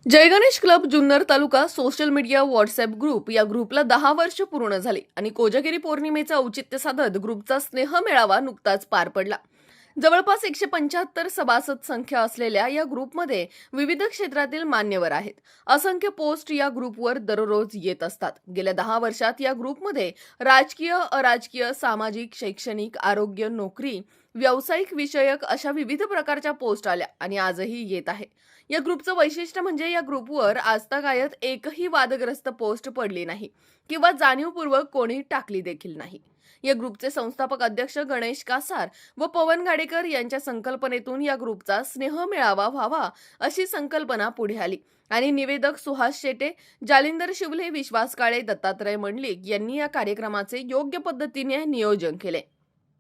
जय Ganesh club Junnar तालुका social media WhatsApp group या ग्रुपला 10 वर्ष पूर्ण झाली आणि कोजागिरी पौर्णिमेचा औचित्य साधत ग्रुपचा स्नेह मेळावा नुकताच पार पडला। जवळपास 175 सभासद संख्या असलेल्या या ग्रुपमध्ये विविध क्षेत्रातील मान्यवर आहेत। असंख्य पोस्ट या ग्रुपवर दररोज येत असतात। गेल्या 10 वर्षात या ग्रुपमध्ये राजकीय, अराजकीय, सामाजिक, शैक्षणिक, आरोग्य, नोकरी, व्यावसायिक विषयक अशा विविध प्रकारच्या पोस्ट आल्या आणि आजही येत आहे। या ग्रुपचं वैशिष्ट्य म्हणजे या ग्रुपवर आजतागायत एकही वादग्रस्त पोस्ट पडली नाही किंवा जाणीवपूर्वक कोणी टाकली देखील नाही। या ग्रुपचे संस्थापक अध्यक्ष गणेश कासार व पवन गाडेकर यांच्या संकल्पनेतून या ग्रुपचा स्नेह मेळावा व्हावा अशी संकल्पना पुढे आली आणि निवेदक सुहास शेटे, जालिंदर शिवले, विश्वास काळे, दत्तात्रय मंडलिक यांनी या कार्यक्रमाचे योग्य पद्धतीने नियोजन केले।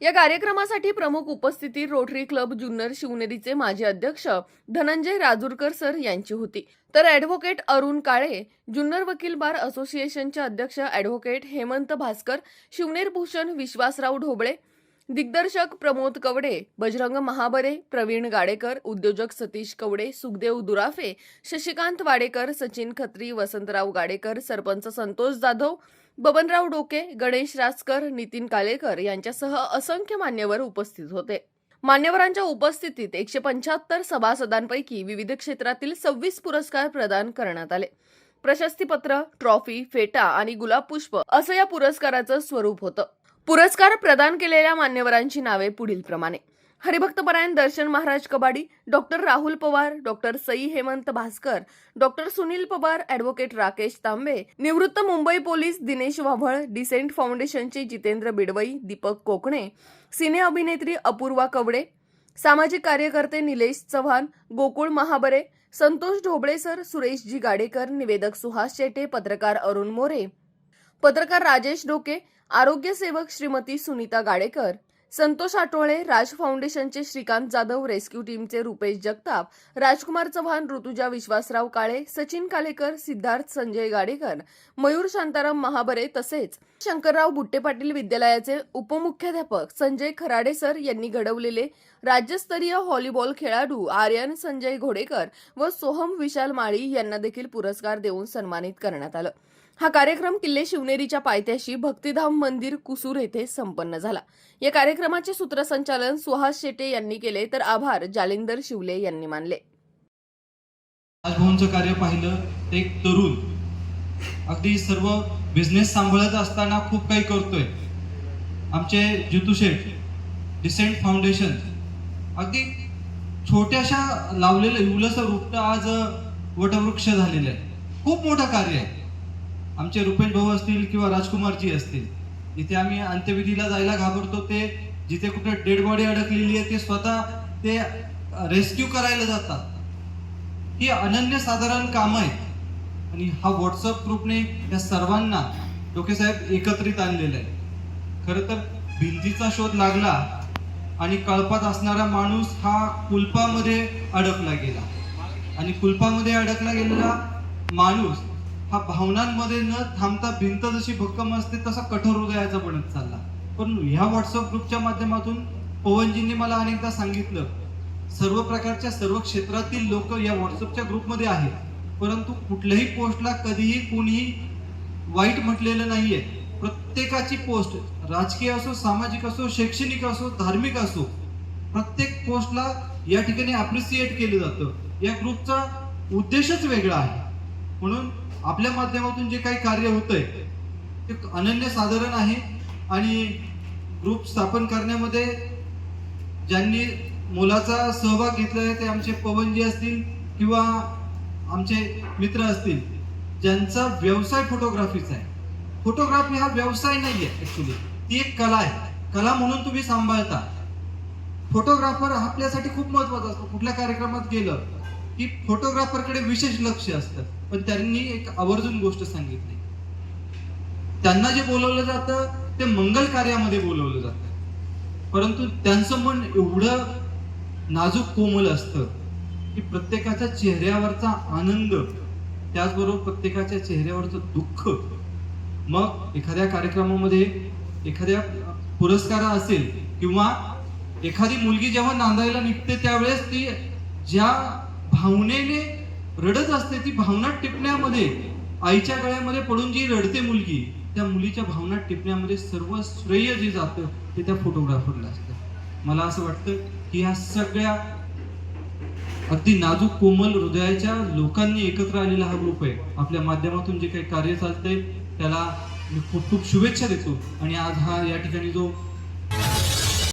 या कार्यक्रमासाठी प्रमुख उपस्थिती रोटरी क्लब जुन्नर शिवनेरीचे माजी अध्यक्ष धनंजय राजूरकर सर यांची होती, तर ॲडव्होकेट अरुण काळे, जुन्नर वकील बार असोसिएशनचे अध्यक्ष ॲडव्होकेट हेमंत भास्कर, शिवनेर भूषण विश्वासराव ढोबळे, दिग्दर्शक प्रमोद कवडे, बजरंग महाबरे, प्रवीण गाडेकर, उद्योजक सतीश कवडे, सुखदेव दुराफे, शशिकांत वाडेकर, सचिन खत्री, वसंतराव गाडेकर, सरपंच संतोष जाधव, बबनराव डोके, गणेश राजकर, नितीन कालेकर यांच्यासह असंख्य मान्यवर उपस्थित होते। मान्यवरांच्या उपस्थितीत 175 सभासदांपैकी विविध क्षेत्रातील 26 पुरस्कार प्रदान करण्यात आले। प्रशस्तीपत्र, ट्रॉफी, फेटा आणि गुलाब पुष्प असं या पुरस्काराचं स्वरूप होतं। पुरस्कार प्रदान केलेल्या मान्यवरांची नावे पुढील प्रमाणे: हरिभक्तपरायण Darshan Maharaj Kabadi, doctor Rahul Pawar, doctor Sai Hemant Bhaskar, doctor Sunil Pawar, advocate Rakesh Tambe, निवृत्त मुंबई पोलीस दिनेश वाभळ, डिसेंट फाउंडेशनचे जितेंद्र बिडवई, दीपक कोकणे, सिने अभिनेत्री अपूर्वा कवडे, सामाजिक कार्यकर्ते निलेश चव्हाण, गोकुळ महाबरे, संतोष ढोबळे सर, सुरेशजी गाडेकर, निवेदक सुहास शेटे, पत्रकार अरुण मोरे, पत्रकार राजेश डोके, आरोग्य सेवक श्रीमती सुनीता गाडेकर, संतोष आटोळे, राज फाउंडेशनचे श्रीकांत जाधव, रेस्क्यू टीमचे रुपेश जगताप, राजकुमार चव्हाण, ऋतुजा विश्वासराव काळे, सचिन कालेकर, सिद्धार्थ संजय गाडेकर, मयूर शांताराम महाबरे तसेच शंकरराव बुट्टे पाटील विद्यालयाचे उपमुख्याध्यापक संजय खराडे सर यांनी घडवलेले राज्यस्तरीय व्हॉलीबॉल खेळाडू आर्यन संजय घोडेकर व सोहम विशाल माळी यांना देखील पुरस्कार देऊन सन्मानित करण्यात आलं। हा कार्यक्रम किल्ले शिवनेरीच्या पायथ्याशी भक्तिधाम मंदिर कुसूर येथे संपन्न झाला। या कार्यक्रमाचे सूत्रसंचालन सुहास शेटे यांनी केले, तर आभार जालिंदर शिवले यांनी मानले। राजभवनचं कार्य पाहिलं तर एक तरुण अगदी सर्व बिझनेस सांभाळत असताना खूप काही करतोय। आमचे जितू शेठ, डिसेंट फाउंडेशन, अगदी छोट्याशा लावलेलं इवलंसं रोपटं आज वटवृक्ष झालेलं आहे। खूप मोठं कार्य आहे। आमचे रुपेश भाऊ असतील किंवा राजकुमारजी असतील, जिथे आम्ही अंत्यविधीला जायला घाबरतो, ते जिथे कुठे डेड बॉडी अडकलेली आहे ते स्वतः ते रेस्क्यू करायला जातात। ही अनन्यसाधारण कामं आहेत आणि हा व्हॉट्सअप ग्रुपने या सर्वांना डोकेसाहेब एकत्रित आणलेलं आहे। खरं तर भिंतीचा शोध लागला आणि कळपात असणारा माणूस हा कुलपामध्ये अडकला गेला आणि कुलपामध्ये अडकला गेलेला माणूस हा भावनांमध्ये न थांबता भिंत जशी भक्कम असते तसा कठोर हृदयाचा बनत चालला। पण ह्या व्हॉट्सअप ग्रुपच्या माध्यमातून पवनजींनी मला अनेकदा सांगितलं, सर्व प्रकारच्या सर्व क्षेत्रातील लोक या व्हॉट्सअपच्या ग्रुपमध्ये आहेत, परंतु कुठल्याही पोस्टला कधीही कोणीही वाईट म्हटलेलं नाहीये। प्रत्येकाची पोस्ट, राजकीय असो, सामाजिक असो, शैक्षणिक असो, धार्मिक असो, प्रत्येक पोस्टला या ठिकाणी अप्रिशिएट केलं जातं। या ग्रुपचा उद्देशच वेगळा आहे। म्हणून आपल्या माध्यमातून जे काही कार्य होतंय ते अनन्यसाधारण आहे आणि ग्रुप स्थापन करण्यामध्ये ज्यांनी मोलाचा सहभाग घेतलाय ते आमचे पवनजी असतील किंवा आमचे मित्र असतील, ज्यांचा व्यवसाय फोटोग्राफीचा आहे। फोटोग्राफी हा व्यवसाय नाहीये, ऍक्च्युली ती एक कला आहे। कला म्हणून तुम्ही सांभाळता। फोटोग्राफर आपल्यासाठी खूप महत्वाचा असतो। कुठल्या कार्यक्रमात गेलं की फोटोग्राफरकडे विशेष लक्ष असतं, पण त्यांनी एक आवर्जून गोष्ट सांगितली, त्यांना जे बोलवलं जातं ते मंगल कार्यामध्ये बोलवलं जातं, परंतु त्यांचं मन एवढं नाजूक कोमल असतं की प्रत्येकाच्या चेहऱ्यावरचा आनंद, त्याचबरोबर प्रत्येकाच्या चेहऱ्यावरचं दुःख, मग एखाद्या कार्यक्रमामध्ये एखाद्या पुरस्कार असेल किंवा एखादी मुलगी जेव्हा नांदायला निघते त्यावेळेस ती ज्या भावनेने रडत असते ती भावना टिपण्यामध्ये, आईच्या गळ्यामध्ये पडून जी रडते मुलगी, त्या मुलीच्या भावना टिपण्यामध्ये सर्व श्रेय जे जातं ते त्या फोटोग्राफरला असतं. मला असं वाटतं की ह्या सगळ्या अगदी नाजूक कोमल हृदयाच्या लोकांनी एकत्र आलेला हा ग्रुप आहे. आपल्या माध्यमातून जे काही कार्य चालतंय त्याला मी खूप खूप शुभेच्छा देतो. आणि आज हा या ठिकाणी जो